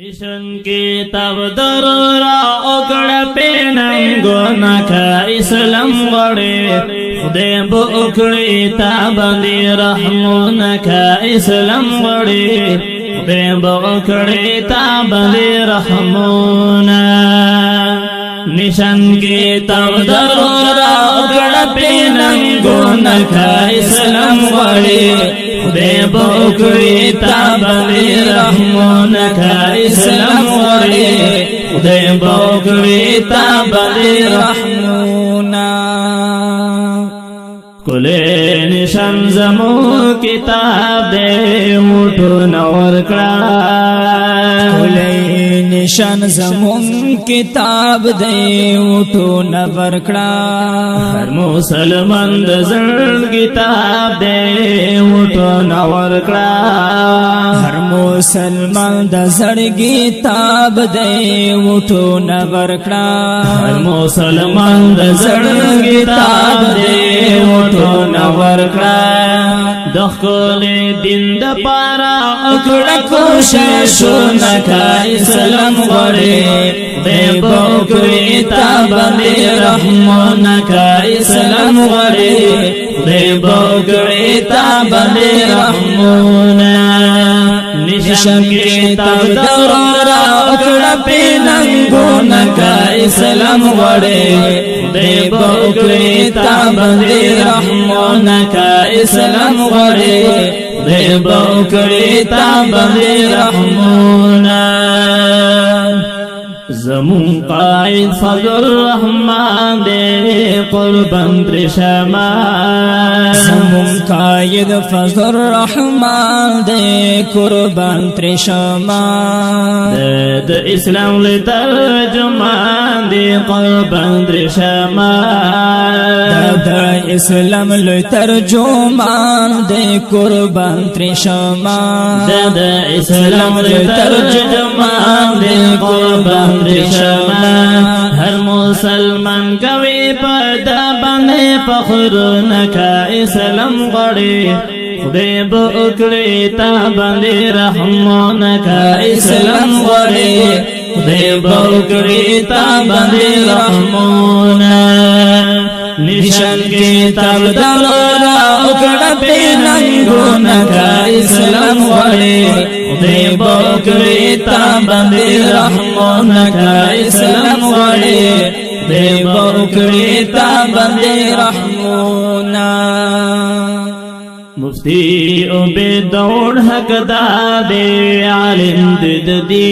ईशन की तब दरोरा ओकड़ा पेनंगोना का इस्लाम वड़े खुदे बुकड़ी ताबंदी रहमोना का इस्लाम वड़े खुदे बुकड़ी ताबंदी रहमोना निशन की तब दरोरा ओकड़ा पेनंगोना का इस्लाम वड़े खुदे बुकड़ी ताबंदी रहमोना का इस्लाम वड़े खुदे बुकड़ी ताबंदी रहमोना कुले निशन जमो किताब दे मुठो नवर कड़ा कुले निशन जमो किताब दे मुठो नवर कड़ा हर मुसलमान दजन किताब दे मुठो नवर कड़ा हर मुसलमान दजन किताब दे मुठो नवर कड़ा हर मुसलमान दजन किताब दे मुठो नवर कड़ा दखले दिन द पारा अकड़ा कोशिशों का इस्लाम वड़े दे बुकड़ी ताबंदी रहमोना का इस्लाम वड़े दे बुकड़ी ताबंदी रहमोना निशन के तब दरोरा अकड़ा पेनंगोना का इस्लाम वड़े दे बुकड़ी ताबंदी रहमोना का इस्लाम वड़े दे बुकड़ी ताबंदी रहमोना जमून कायद फजल रहमान दे कुर्बान त्रिशमा जमून कायद फजल रहमान दे कुर्बान त्रिशमा द इस्लाम ले तर्जुमान दे कुर्बान त्रिशमा द इस्लाम ले तर्जुमान दे कुर्बान त्रिशमा द इस्लाम ले तर्जुमान दे कुर्बान हर मुसलमान कवि पर्दा बने फख्र नका इस्लाम वड़े खुदे बुकड़ी ताबंदी रहमोना का इस्लाम वड़े खुदे बुकड़ी ताबंदी रहमोना निशन के तब दरोरा उकड़ा पेनंगोना का इस्लाम वड़े खुदे बुकड़ी ताबंदी रहमोना का इस्लाम वड़े खुदे बुकड़ी ताबंदी रहमोना मुफ्ती उबे दौड़ हकदार दे आलिम दिदी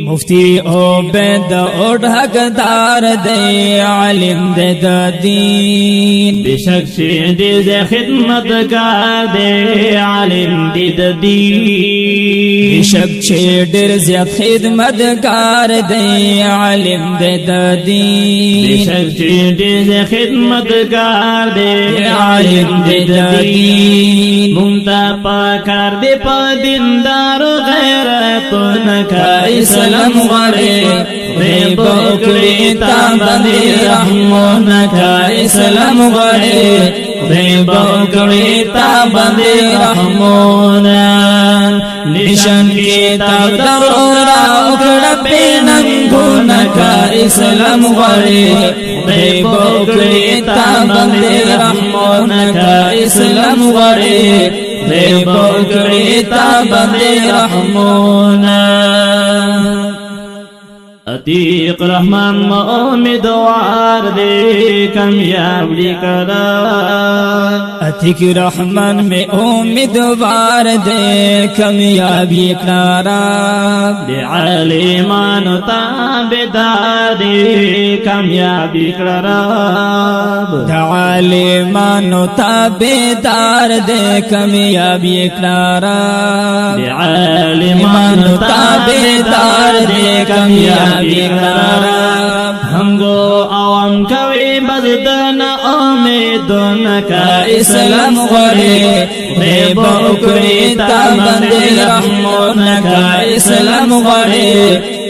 मुफ्ती उबैद और हकदार दे आलिम दे दीन बेशक से दे खिदमत का दे आलिम दे दीन बेशक से डर ज्यादा खिदमत कार दे आलिम दे दीन बेशक से दे खिदमत का दे आलिम दे दीन मुमता पाकर दे पदिंदार गैरत नका इस्लाम वड़े दे बुकड़ी ताबंदी रहमोना का इस्लाम वड़े दे बुकड़ी ताबंदी रहमोना निशन के तब दरोरा उकड़ा पेनंगोना का इस्लाम वड़े दे बुकड़ी ताबंदी रहमोना का इस्लाम वड़े दे बुकड़ी ताबंदी रहमोना अतीक रहमान उम्मीदवार दे कामयाब लिकरा अतीक रहमान में उम्मीदवार दे कामयाबी करारा दे आलिमान ताबेदार दे कामयाबी करारा दे आलिमान ताबेदार दे कामयाबी करारा दे आलिमान ताबेदार दे कामयाबी हमगो आवाम कवि बजदन उम्मीदों का इस्लाम वड़े दे बुकड़ी ताबंदी रहमोना का इस्लाम वड़े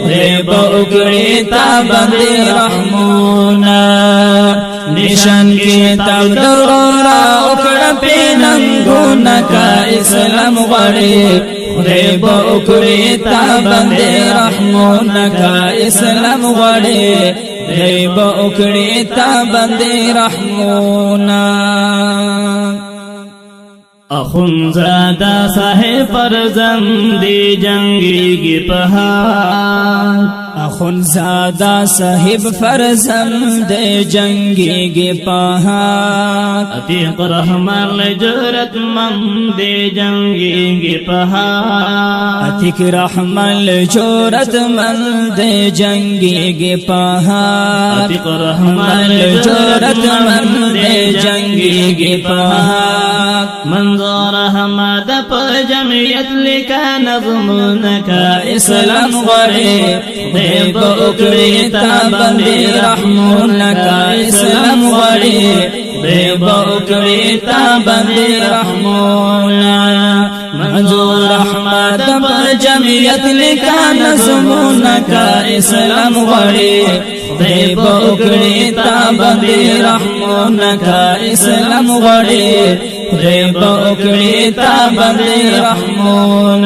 दे बुकड़ी ताबंदी रहमोना निशन के तब दरोरा उकड़ा पेनंगोना का इस्लाम वड़े خدای با اکڑی تا بندے رحمون کا اسلام غڑی خدای با اکڑی تا بندے رحمونا اخونزادہ صاحب فرزندی جنگی کی پہاڑ اخونزادہ صاحب فرزند جنگی گی پہاڑ عتیق رحمان جرت مند جنگی کی پہاڑ عتیق رحمان جرت مند جنگی گی پہاڑ عتیق رحمان جرت مند جنگی گی پہاڑ منظور حمد پر جمعیت لکا نظمون کا اسلام غڑی دیب اکڑی تا بندی رحمون کا اسلام غڑی دیب اکڑی تا بندی رحمون منظور حمد پر جمعیت لکا نظمون کا اسلام غڑی دیب اکڑی تا بندی رحمون کا اسلام غڑی دیب اکڑی تا بندی رحمون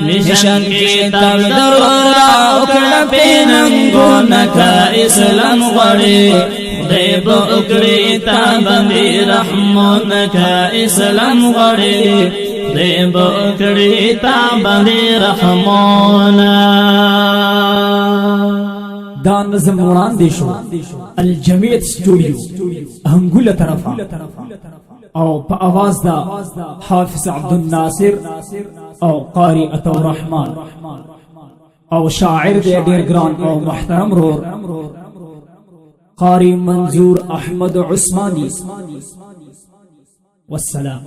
نشان کتاب درورا اکڑا پیننگون کا اسلام غڑی دیب اکڑی تا بندی رحمون کا اسلام غڑی دیب اکڑی تا بندی رحمون دا نظم وړاندې شو الجمعیت سټوډیو انګوله طرفا او په اواز دا حافظ عبد الناصر او قاری عطا الرحمن او شاعر دے ډیر ګران او محترم رور قاری منظور احمد عثماني والسلام